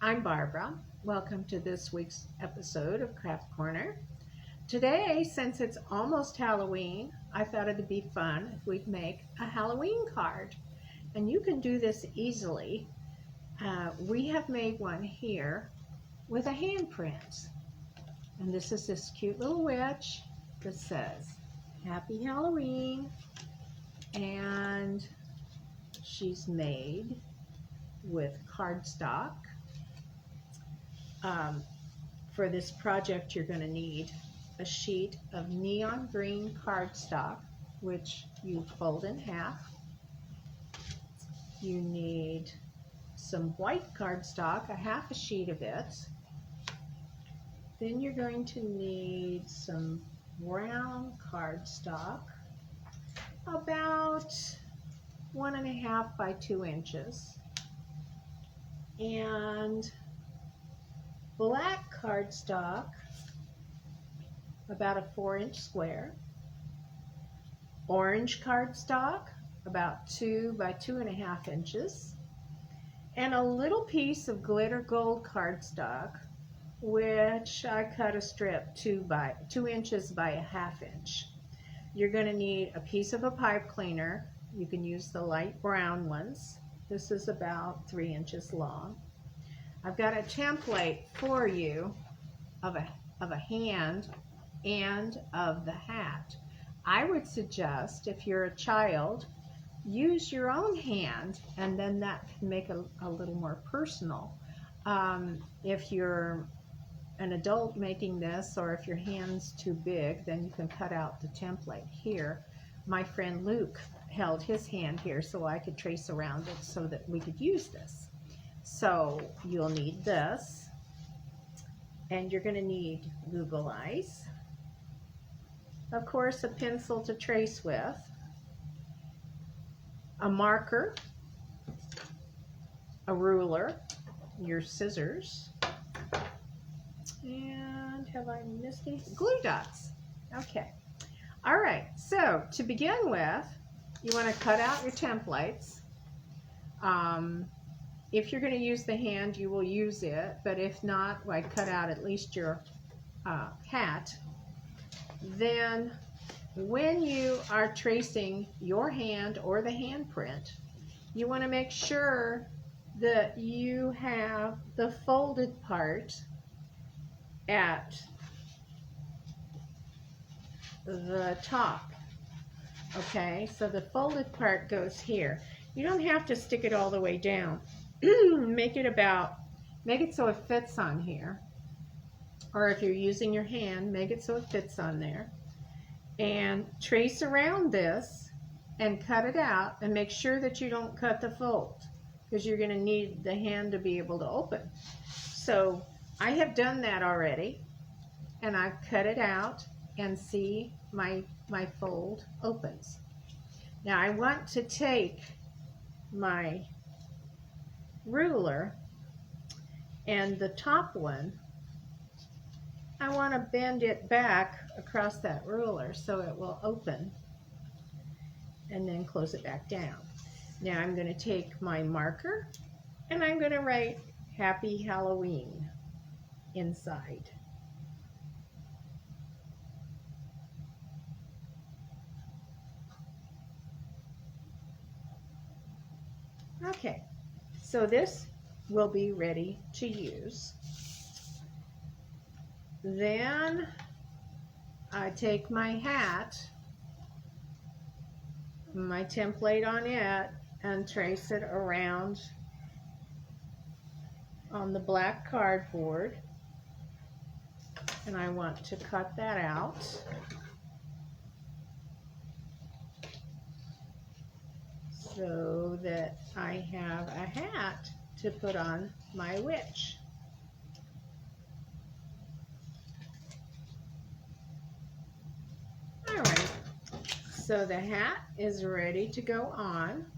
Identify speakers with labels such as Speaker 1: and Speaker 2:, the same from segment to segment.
Speaker 1: I'm Barbara. Welcome to this week's episode of Craft Corner. Today, since it's almost Halloween, I thought it'd be fun if we'd make a Halloween card. And you can do this easily. We have made one here with a handprint. And this is this cute little witch that says, Happy Halloween. And she's made with cardstock. For this project, you're going to need a sheet of neon green cardstock, which you fold in half. You need some white cardstock, a sheet of it. Then you're going to need some brown cardstock, about 1.5 by 2 inches. And black cardstock, about a 4-inch square. Orange cardstock, about 2 by 2.5 inches. And a little piece of glitter gold cardstock, which I cut a strip 2 inches by 1/2 inch. You're going to need a piece of a pipe cleaner. You can use the light brown ones. This is about 3 inches long. I've got a template for you of a hand and of the hat. I would suggest, if you're a child, use your own hand, and then that can make it a little more personal. If you're an adult making this, or if your hand's too big, then you can cut out the template here. My friend Luke held his hand here so I could trace around it so that we could use this. So you'll need this, and you're going to need Google Eyes, of course a pencil to trace with, a marker, a ruler, your scissors, and have I missed any? Glue dots. Okay. All right, so to begin with, you want to cut out your templates. If you're going to use the hand, you will use it, but if not, cut out at least your hat. Then when you are tracing your hand or the handprint, you want to make sure that you have the folded part at the top. Okay, so the folded part goes here. You don't have to stick it all the way down. Make it so it fits on here. Or if you're using your hand, make it so it fits on there. And trace around this and cut it out, and make sure that you don't cut the fold, because you're going to need the hand to be able to open. So I have done that already, and I've cut it out, and see my fold opens. Now I want to take my ruler, and the top one, I want to bend it back across that ruler so it will open, and then close it back down. Now I'm going to take my marker, and I'm going to write Happy Halloween inside. Okay, so this will be ready to use. Then I take my hat, my template on it, and trace it around on the black cardboard. And I want to cut that out. So that I have a hat to put on my witch. All right, so the hat is ready to go on,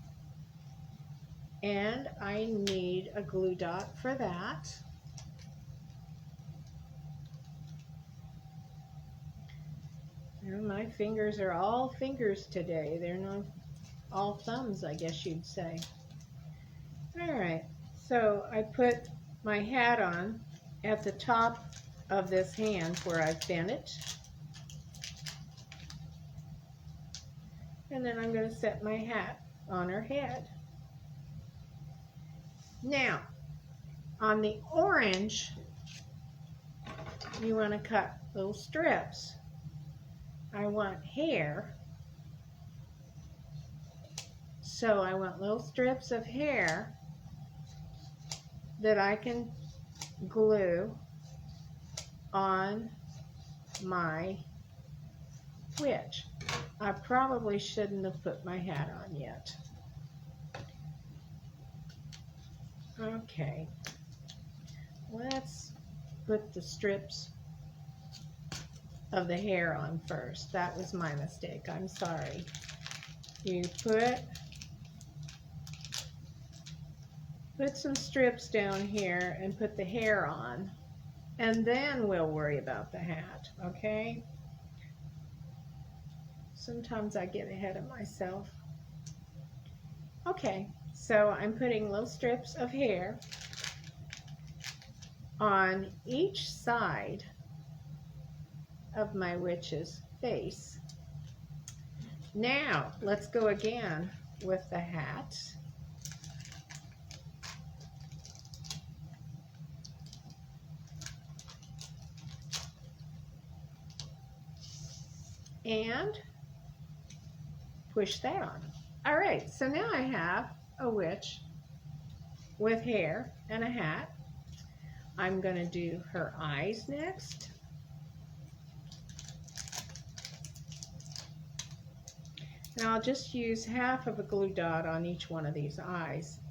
Speaker 1: and I need a glue dot for that. My fingers are all fingers today. They're not all thumbs, I guess you'd say. All right, so I put my hat on at the top of this hand where I've bent it. And then I'm going to set my hat on her head. Now, on the orange, you want to cut little strips. I want hair, so I want little strips of hair that I can glue on my witch. I probably shouldn't have put my hat on yet. Okay, let's put the strips of the hair on first. That was my mistake. I'm sorry. You put some strips down here and put the hair on, and then we'll worry about the hat, okay? Sometimes I get ahead of myself. Okay, so I'm putting little strips of hair on each side of my witch's face. Now, let's go again with the hat. And push that on. All right, so now I have a witch with hair and a hat. I'm going to do her eyes next. And I'll just use half of a glue dot on each one of these eyes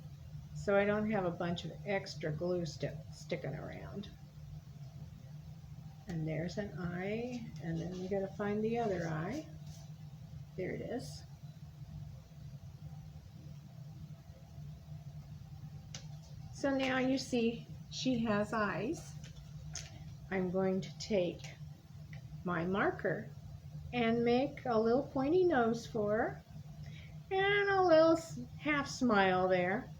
Speaker 1: so I don't have a bunch of extra glue sticking around. And there's an eye, and then we got to find the other eye. There it is. So now you see she has eyes. I'm going to take my marker and make a little pointy nose for her and a little half smile there.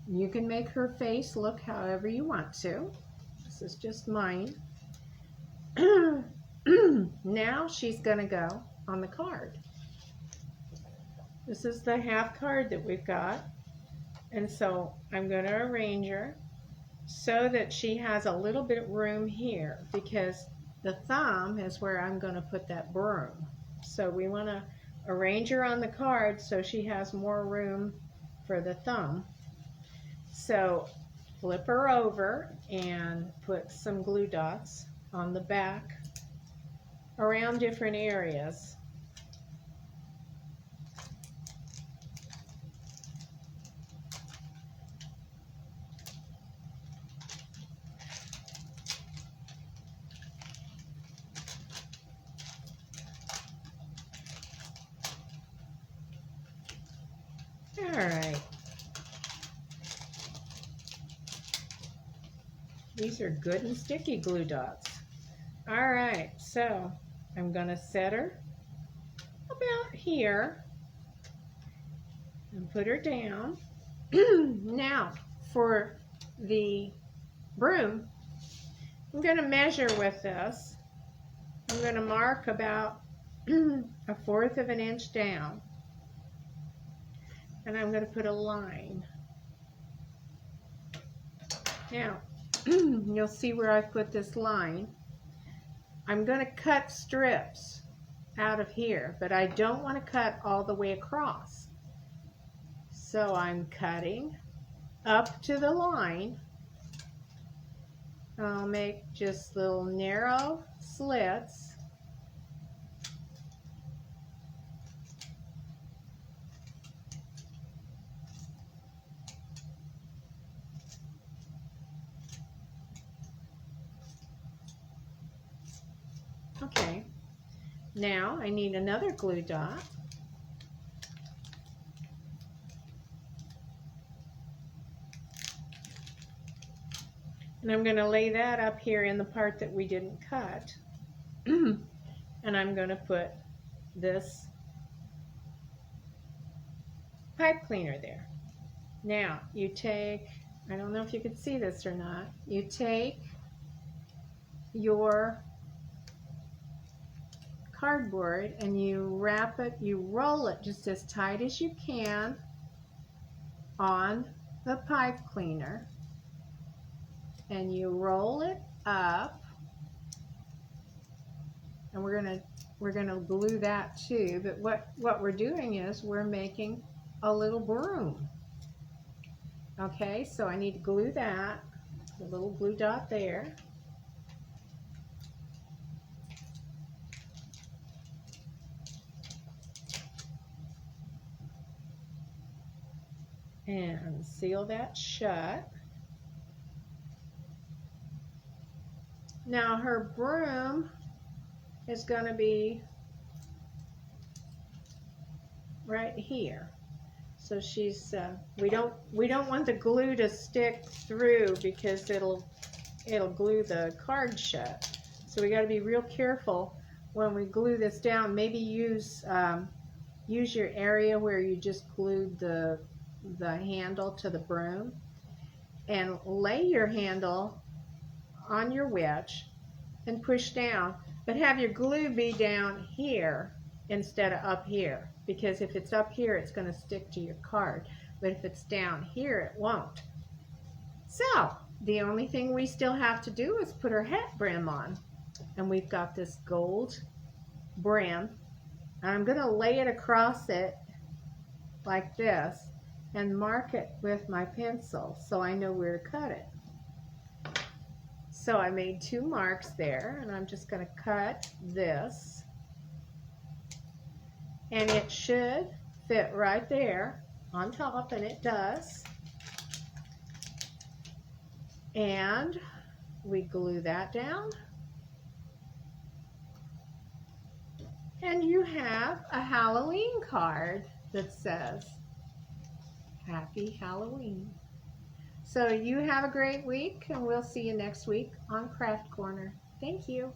Speaker 1: You can make her face look however you want to. This is just mine. Now she's going to go on the card. This is the half card that we've got. And so I'm going to arrange her so that she has a little bit of room here, because the thumb is where I'm going to put that broom. So we want to arrange her on the card so she has more room for the thumb. So flip her over and put some glue dots on the back around different areas. All right. These are good and sticky glue dots. All right, so I'm going to set her about here and put her down. Now, for the broom, I'm going to measure with this. I'm going to mark about 1/4 of an inch down. And I'm going to put a line. Now, you'll see where I've put this line. I'm going to cut strips out of here, but I don't want to cut all the way across. So I'm cutting up to the line. I'll make just little narrow slits. Okay, now I need another glue dot. And I'm going to lay that up here in the part that we didn't cut. And I'm going to put this pipe cleaner there. Now, you take I don't know if you could see this or not. You take your cardboard and you wrap it, you roll it just as tight as you can on the pipe cleaner, and you roll it up, and we're gonna glue that too. But what we're doing is we're making a little broom. Okay, so I need to glue that, the little glue dot there. And seal that shut. Now her broom is going to be right here. So she's we don't want the glue to stick through because it'll glue the card shut. So we got to be real careful when we glue this down. Maybe use your area where you just glued the handle to the broom, and lay your handle on your wedge and push down, but have your glue be down here instead of up here, because if it's up here it's going to stick to your card, but if it's down here it won't. So the only thing we still have to do is put her hat brim on, and we've got this gold brim, and I'm going to lay it across it like this and mark it with my pencil so I know where to cut it. So I made 2 marks there, and I'm just going to cut this, and it should fit right there on top, and it does. And we glue that down, and you have a Halloween card that says Happy Halloween. So you have a great week, and we'll see you next week on Craft Corner. Thank you.